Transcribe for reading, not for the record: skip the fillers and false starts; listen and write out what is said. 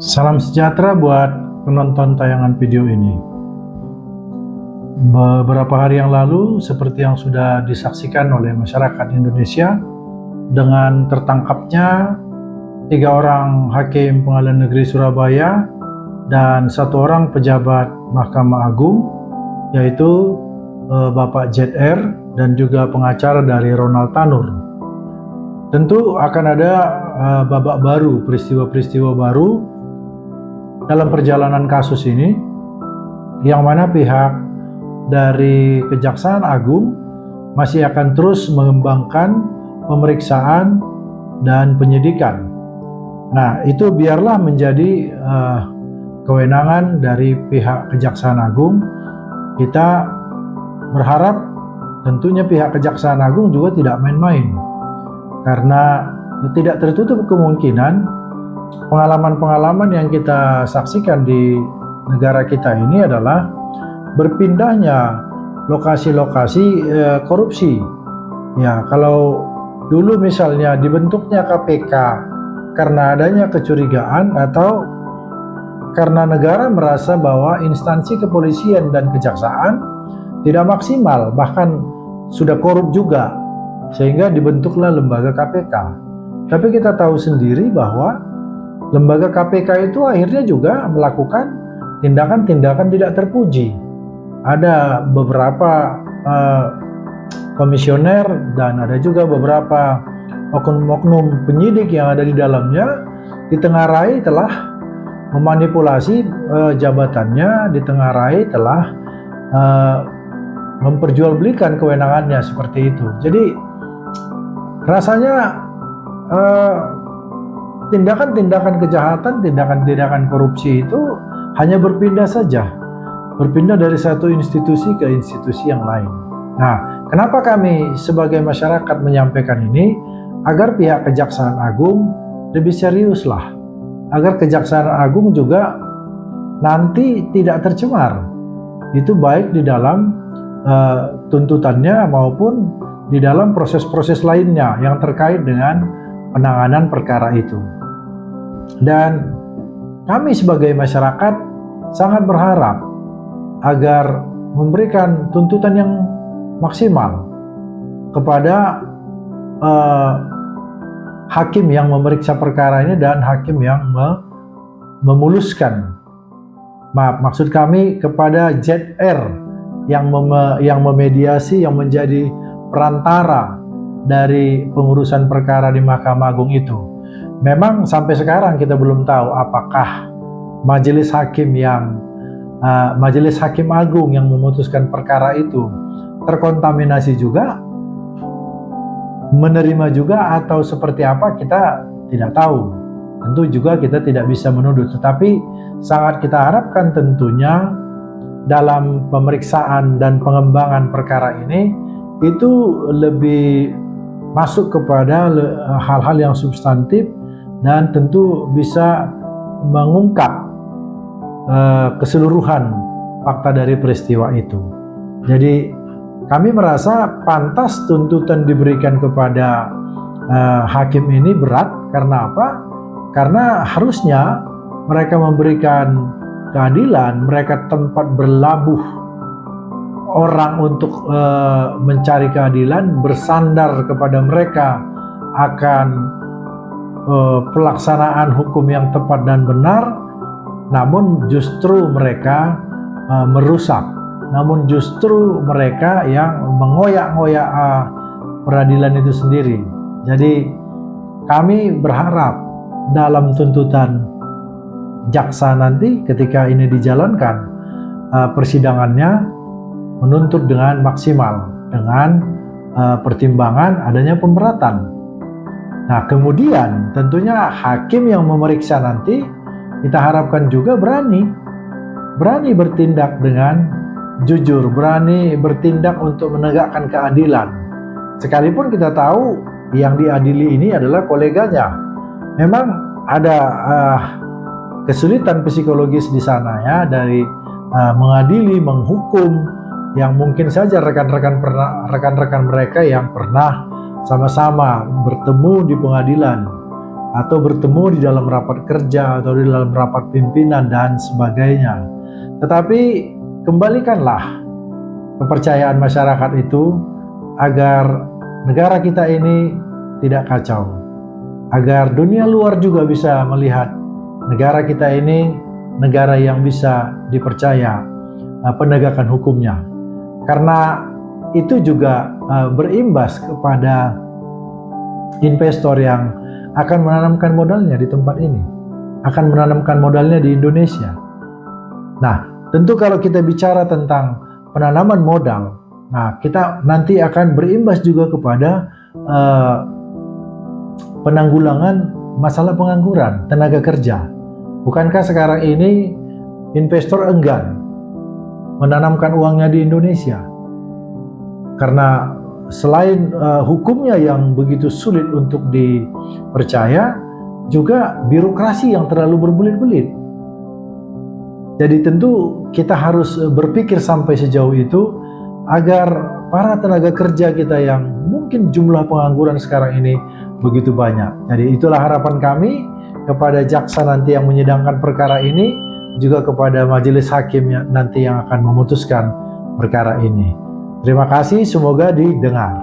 Salam sejahtera buat penonton tayangan video ini. Beberapa hari yang lalu, seperti yang sudah disaksikan oleh masyarakat Indonesia, dengan tertangkapnya 3 orang hakim Pengadilan Negeri Surabaya dan 1 orang pejabat Mahkamah Agung, yaitu Bapak ZR dan juga pengacara dari Ronald Tanur. Tentu akan ada babak baru, peristiwa-peristiwa baru dalam perjalanan kasus ini, yang mana pihak dari Kejaksaan Agung masih akan terus mengembangkan pemeriksaan dan penyidikan. Nah, itu biarlah menjadi kewenangan dari pihak Kejaksaan Agung. Kita berharap tentunya pihak Kejaksaan Agung juga tidak main-main, karena tidak tertutup kemungkinan pengalaman-pengalaman yang kita saksikan di negara kita ini adalah berpindahnya lokasi-lokasi korupsi. Ya, kalau dulu misalnya dibentuknya KPK karena adanya kecurigaan atau karena negara merasa bahwa instansi kepolisian dan kejaksaan tidak maksimal, bahkan sudah korup juga, sehingga dibentuklah lembaga KPK. Tapi kita tahu sendiri bahwa lembaga KPK itu akhirnya juga melakukan tindakan-tindakan tidak terpuji. Ada beberapa komisioner dan ada juga beberapa oknum-oknum penyidik yang ada di dalamnya ditengarai telah memanipulasi jabatannya, ditengarai telah memperjualbelikan kewenangannya seperti itu. Jadi rasanya tindakan-tindakan kejahatan, tindakan-tindakan korupsi itu hanya berpindah saja, berpindah dari satu institusi ke institusi yang lain. Nah, kenapa kami sebagai masyarakat menyampaikan ini? Agar pihak Kejaksaan Agung lebih seriuslah, agar Kejaksaan Agung juga nanti tidak tercemar, itu baik di dalam tuntutannya maupun di dalam proses-proses lainnya yang terkait dengan penanganan perkara itu. Dan kami sebagai masyarakat sangat berharap agar memberikan tuntutan yang maksimal kepada hakim yang memeriksa perkara ini dan hakim yang memuluskan. Maksud kami kepada ZR yang memediasi, yang menjadi perantara dari pengurusan perkara di Mahkamah Agung itu. Memang sampai sekarang kita belum tahu apakah majelis hakim agung yang memutuskan perkara itu terkontaminasi juga, menerima juga, atau seperti apa, kita tidak tahu. Tentu juga kita tidak bisa menuduh, tetapi sangat kita harapkan tentunya dalam pemeriksaan dan pengembangan perkara ini itu lebih masuk kepada hal-hal yang substantif dan tentu bisa mengungkap keseluruhan fakta dari peristiwa itu. Jadi kami merasa pantas tuntutan diberikan kepada hakim ini berat. Karena apa? Karena harusnya mereka memberikan keadilan, mereka tempat berlabuh orang untuk mencari keadilan, bersandar kepada mereka akan pelaksanaan hukum yang tepat dan benar, namun justru mereka merusak, namun justru mereka yang mengoyak-ngoyak peradilan itu sendiri. Jadi kami berharap dalam tuntutan jaksa nanti ketika ini dijalankan persidangannya menuntut dengan maksimal, dengan pertimbangan adanya pemberatan. Nah, kemudian tentunya hakim yang memeriksa nanti kita harapkan juga berani bertindak dengan jujur, berani bertindak untuk menegakkan keadilan. Sekalipun kita tahu yang diadili ini adalah koleganya. Memang ada kesulitan psikologis di sana ya, dari mengadili, menghukum, yang mungkin saja rekan-rekan mereka yang pernah sama-sama bertemu di pengadilan atau bertemu di dalam rapat kerja atau di dalam rapat pimpinan dan sebagainya. Tetapi kembalikanlah kepercayaan masyarakat itu agar negara kita ini tidak kacau, agar dunia luar juga bisa melihat negara kita ini negara yang bisa dipercaya penegakan hukumnya. Karena itu juga berimbas kepada investor yang akan menanamkan modalnya di tempat ini, akan menanamkan modalnya di Indonesia. Nah, tentu kalau kita bicara tentang penanaman modal, nah kita nanti akan berimbas juga kepada penanggulangan masalah pengangguran tenaga kerja. Bukankah sekarang ini investor enggan menanamkan uangnya di Indonesia? Karena selain hukumnya yang begitu sulit untuk dipercaya, juga birokrasi yang terlalu berbelit-belit. Jadi tentu kita harus berpikir sampai sejauh itu agar para tenaga kerja kita yang mungkin jumlah pengangguran sekarang ini begitu banyak. Jadi itulah harapan kami kepada jaksa nanti yang menyidangkan perkara ini, juga kepada majelis hakim yang nanti yang akan memutuskan perkara ini. Terima kasih, semoga didengar.